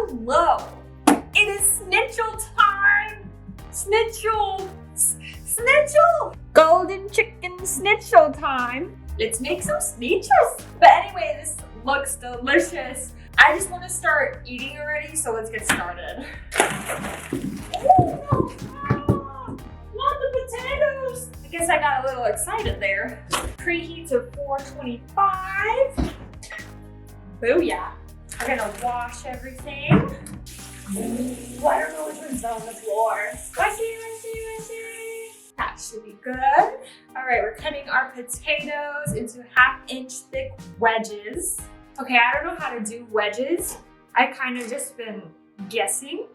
Hello! It is Schnitzel time! Schnitzel! Schnitzel! Golden chicken schnitzel time! Let's make some schnitzels! But anyway, this looks delicious. I just want to start eating already, so let's get started. Ooh, not the potatoes! I guess I got a little excited there. Preheat to 425. Booyah! We're gonna wash everything. Ooh, I don't know which one's on the floor. Washy. That should be good. All right, we're cutting our potatoes into 1/2-inch thick wedges. Okay, I don't know how to do wedges. I kind of just been guessing.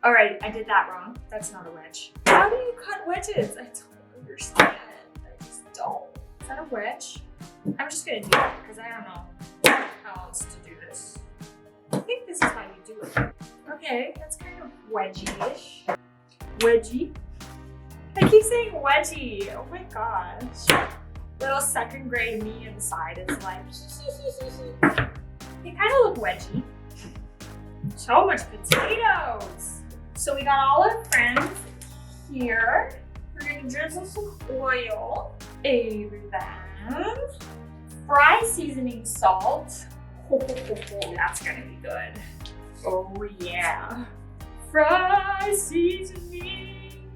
All right, I did that wrong. That's not a wedge. How do you cut wedges? I don't understand. I just don't. Is that a wedge? I'm just gonna do it because I don't know how else to do this. I think this is how you do it. Okay, that's kind of wedgie-ish. Wedgie. I keep saying wedgie. Oh my gosh. Little second grade me inside is like, they kind of look wedgie. So much potatoes. So we got all our friends here. We're gonna drizzle some oil over them. Fry seasoning salt. Oh, that's gonna be good. Oh yeah. Fry seasoning.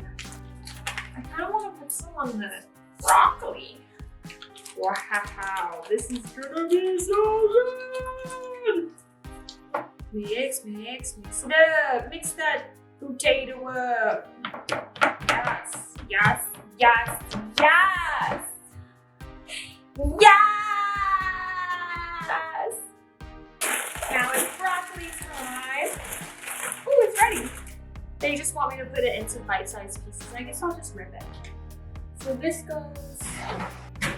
I kind of want to put some on the broccoli. Wow, this is gonna be so good. Mix it up. Mix that potato up. Yes. Now it's broccoli time. Ooh, it's ready. They just want me to put it into bite-sized pieces. I guess I'll just rip it. So this goes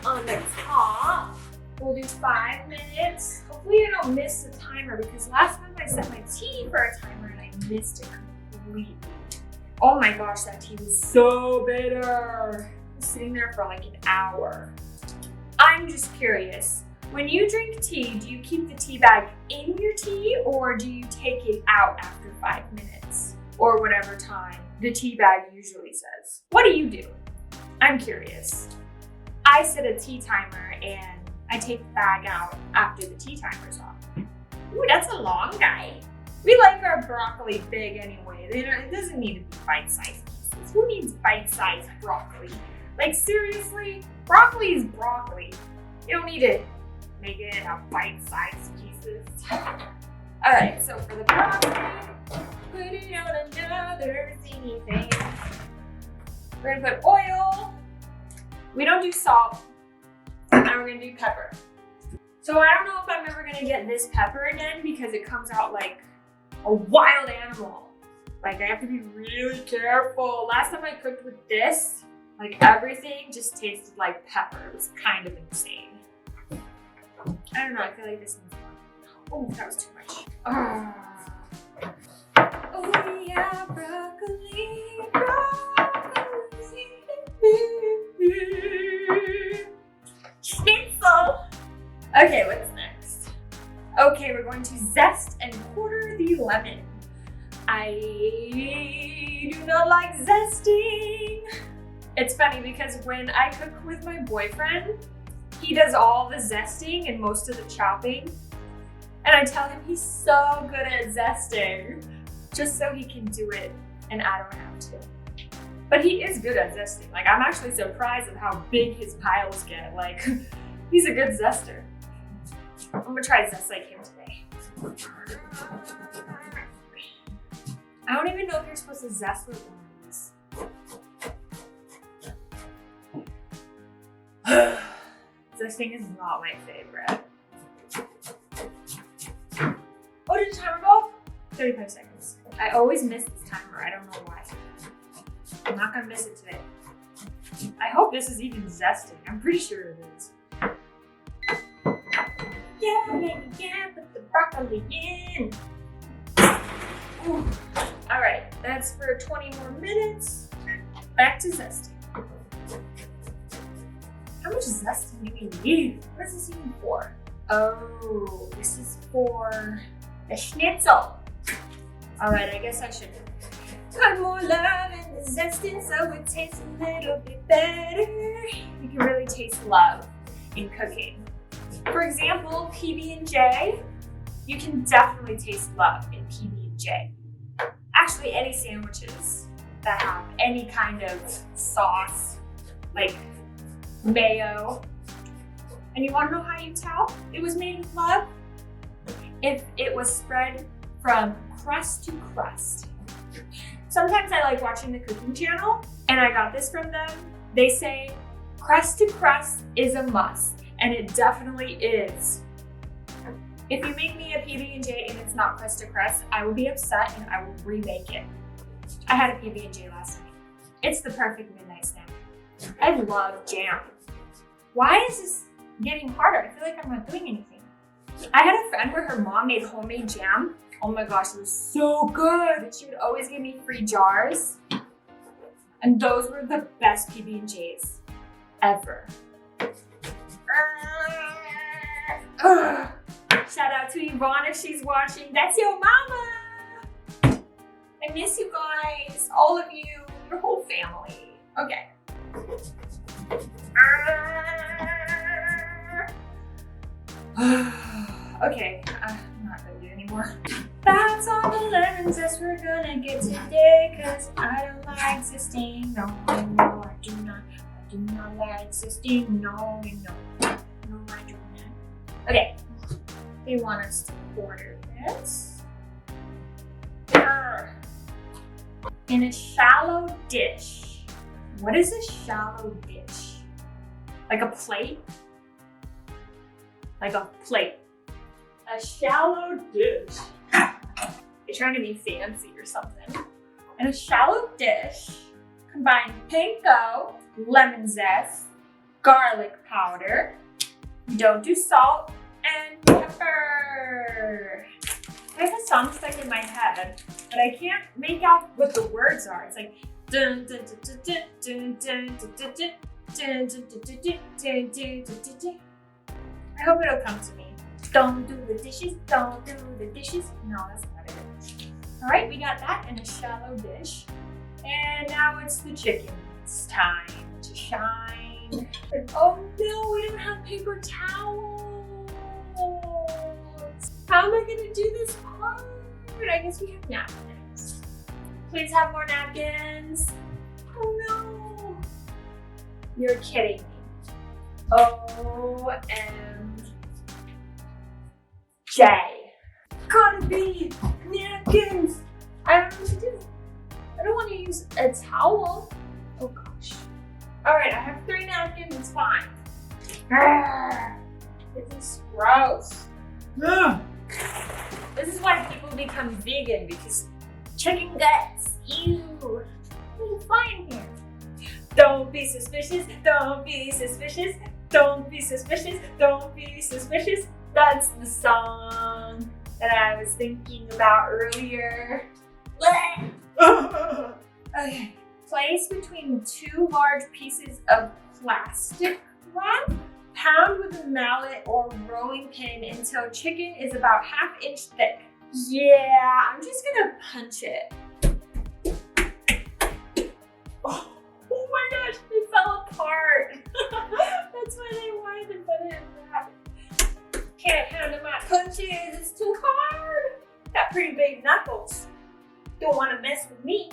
on the top. We'll do 5 minutes. Hopefully I don't miss the timer because last time I set my tea for a timer and I missed it completely. Oh my gosh, that tea was so bitter. It was sitting there for like an hour. I'm just curious. When you drink tea, do you keep the tea bag in your tea or do you take it out after 5 minutes? Or whatever time the tea bag usually says. What do you do? I'm curious. I set a tea timer and I take the bag out after the tea timer's off. Ooh, that's a long guy. We like our broccoli big anyway. It doesn't need to be bite-sized pieces. Who needs bite-sized broccoli? Like seriously, broccoli is broccoli. You don't need to make it into bite-sized pieces. All right, so for the broccoli, put it on another thingy thing. We're gonna put oil. We don't do salt, and we're gonna do pepper. So I don't know if I'm ever gonna get this pepper again because it comes out like a wild animal. Like I have to be really careful. Last time I cooked with this, like everything just tasted like pepper. It was kind of insane. I don't know, I feel like this needs more. Oh, that was too much. Oh yeah, broccoli. Schnitzel. Okay, what's next? Okay, we're going to zest and quarter the lemon. I do not like zesting. It's funny because when I cook with my boyfriend, he does all the zesting and most of the chopping. And I tell him he's so good at zesting, just so he can do it and I don't have to. But he is good at zesting. Like I'm actually surprised at how big his piles get. Like he's a good zester. I'm gonna try to zest like him today. I don't even know if you're supposed to zest with lemons. Zesting is not my favorite. Oh, did the timer go off? 35 seconds. I always miss this timer. I don't know why. I'm not gonna miss it today. I hope this is even zesting. I'm pretty sure it is. Yeah, put the broccoli in. Ooh. All right, that's for 20 more minutes. Back to zesting. How much zesting do we need? What is this even for? Oh, this is for the schnitzel. All right, I guess I should put more love in the zest in so it tastes a little bit better. You can really taste love in cooking. For example, PB&J, you can definitely taste love in PB&J. Actually, any sandwiches that have any kind of sauce, like mayo. And you wanna know how you tell it was made with love? If it was spread from crust to crust. Sometimes I like watching the cooking channel, and I got this from them. They say crust to crust is a must, and it definitely is. If you make me a PB&J and it's not crust to crust, I will be upset and I will remake it. I had a PB&J last night. It's the perfect midnight snack. I love jam. Why is this getting harder? I feel like I'm not doing anything. I had a friend where her mom made homemade jam. Oh my gosh, it was so good. She would always give me free jars. And those were the best PB&Js ever. Shout out to Yvonne if she's watching. That's your mama. I miss you guys, all of you, your whole family. Okay. Okay, I'm not gonna do it anymore. That's all the lemon zest we're gonna get today, cause I don't like zesting. No, I do not like zesting. No, I do not. Okay, they want us to order this. In a shallow dish. What is a shallow dish? Like a plate? Like a plate. A shallow dish. You're trying to be fancy or something. In a shallow dish, combine panko, lemon zest, garlic powder, don't do salt, and pepper. I have a song stuck in my head, but I can't make out what the words are. It's like dun dun dun dun dun dun dun dun dun dun dun. I hope it'll come to me. Don't do the dishes, don't do the dishes. No, that's not it. All right, we got that in a shallow dish. And now it's the chicken's time to shine. Oh no, we don't have paper towels. How am I gonna do this part? I guess we have napkins. Please have more napkins. Oh no. You're kidding me. OMG. Gotta be napkins. I don't know what to do. I don't want to use a towel. Oh gosh. All right, I have 3 napkins. It's fine. This is gross. This is why people become vegan, because chicken guts. Ew. What do you find here? Don't be suspicious. Don't be suspicious. Don't be suspicious. Don't be suspicious. That's the song that I was thinking about earlier. Okay. Place between 2 large pieces of plastic wrap. Pound with a mallet or rolling pin until chicken is about 1/2 inch thick. Yeah, I'm just gonna punch it. Oh my gosh, it fell apart. That's why they wanted to put it in that. Can't handle my punches, it's too hard. Got pretty big knuckles. Don't want to mess with me.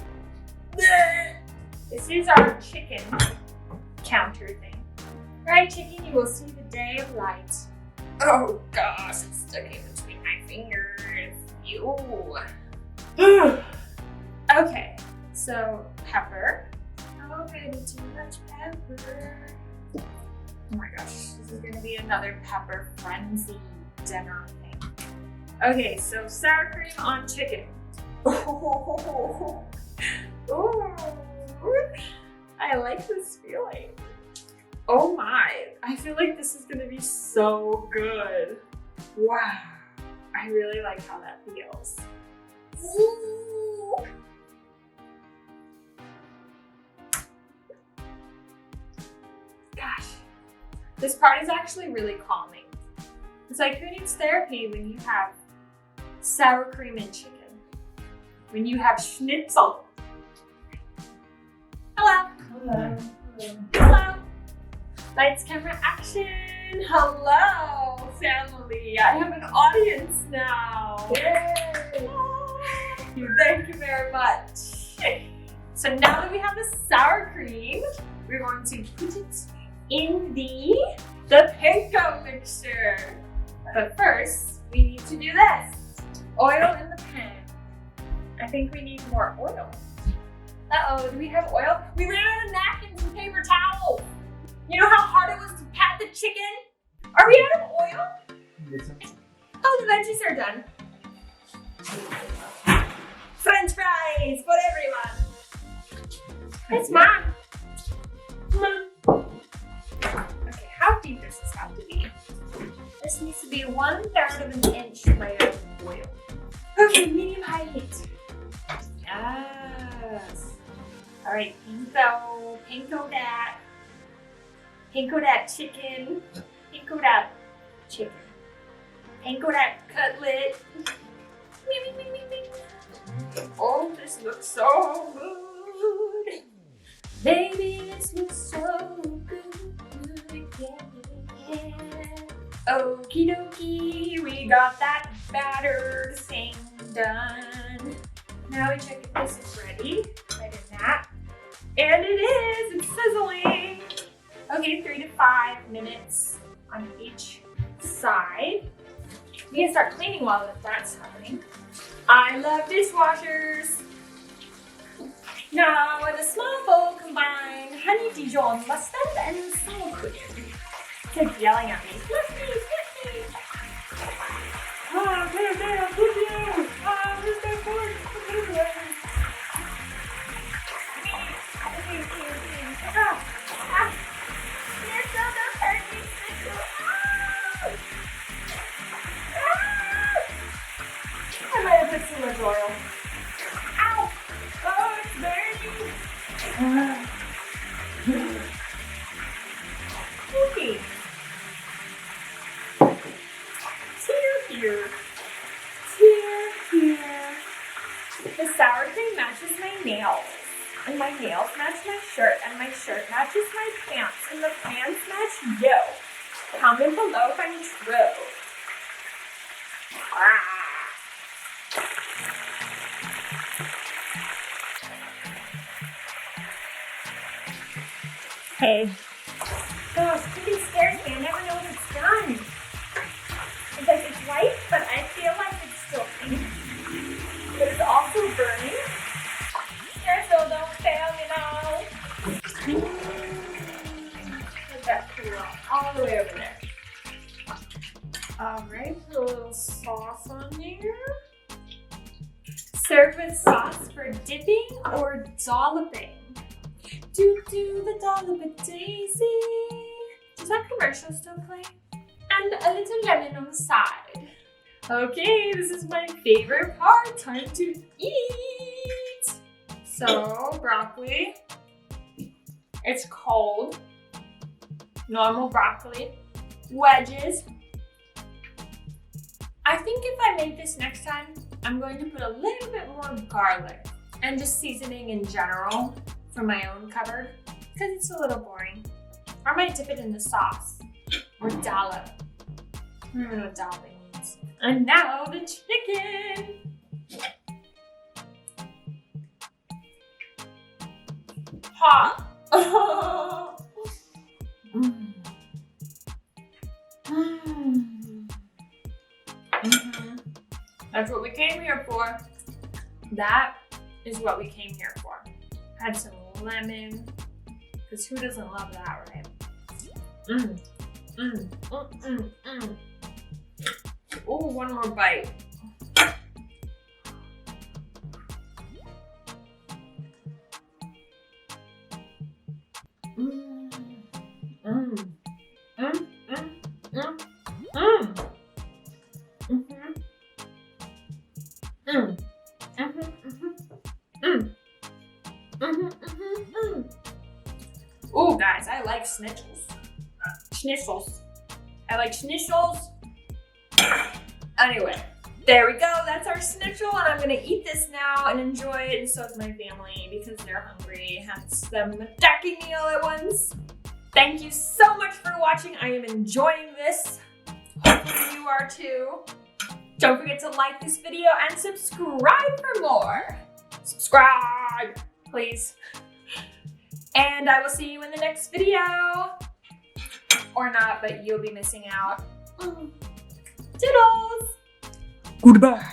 This is our chicken counter thing. Right, chicken, you will see the day of light. Oh gosh, it's stuck in between my fingers. Ew. Okay, so pepper. Already too much pepper. Oh my gosh, this is gonna be another pepper frenzy dinner thing. Okay, so sour cream on chicken. Ooh, I like this feeling. Oh my, I feel like this is gonna be so good. Wow, I really like how that feels. Ooh. Gosh, this part is actually really calming. It's like, who needs therapy when you have sour cream and chicken? when you have Schnitzel. Hello. Hello. Hello. Lights, camera, action. Hello, family. I have an audience now. Yay! Thank you very much. So now that we have the sour cream, we're going to put it in the panko mixture. But first, we need to do this. Oil in the pan. I think we need more oil. Uh-oh, do we have oil? We ran out of napkins and paper towels. You know how hard it was to pat the chicken? Are we out of oil? Yes. Oh, the veggies are done. French fries for everyone. It's mine. Okay, how deep does this have to be? This needs to be 1/3 of an inch layer of oil. Okay, medium height. Yes. All right, panko that. Panko that chicken. Panko that chicken. Panko that cutlet. Oh, this looks so good. Baby, this looks so good. Yeah. Okie dokie, we got that batter thing done. Now we check if this is ready. Right in that. And it is, it's sizzling. Okay, 3 to 5 minutes on each side. We can start cleaning while that's happening. I love dishwashers. Now, in a small bowl, combine honey Dijon mustard and sour cream. It's like yelling at me. Please. Ah, there, put you. Ah, where's my fork? You're so perfect. I might have put too much oil. Ow! Oh, it's burning. Okay. Here. The sour cream matches my nails. And my nails match my shirt. And my shirt matches my pants. And the pants match you. Comment below if I'm true. Hey. Gosh, it scares me. I never know when it's done. It's like it's white, but I feel like it's still pink. But it's also burning. Schnitzel, don't fail me now. Let that cool off all the way over there. Alright, put a little sauce on here. Serve with sauce for dipping or dolloping. Do the dollop daisy. Does that commercial still play? And a little lemon on the side. Okay, this is my favorite part. Time to eat. So, broccoli. It's cold. Normal broccoli. Wedges. I think if I make this next time, I'm going to put a little bit more garlic and just seasoning in general from my own cupboard because it's a little boring. Or I might dip it in the sauce or dollop. I don't even know what dolloping means. And now the chicken. Hot. That's what we came here for. That is what we came here for. Had some lemon, because who doesn't love that, right? Oh, one more bite. Oh, guys, I like schnitzels. Schnitzels. I like schnitzels. Anyway, There we go, that's our schnitzel, and I'm gonna eat this now and enjoy it, and so is my family because they're hungry, hence them attacking me all at once. Thank you so much for watching. I am enjoying this. Hopefully you are too. Don't forget to like this video and subscribe for more. Subscribe, please. And I will see you in the next video. Or not, but you'll be missing out. Toodles! Goodbye.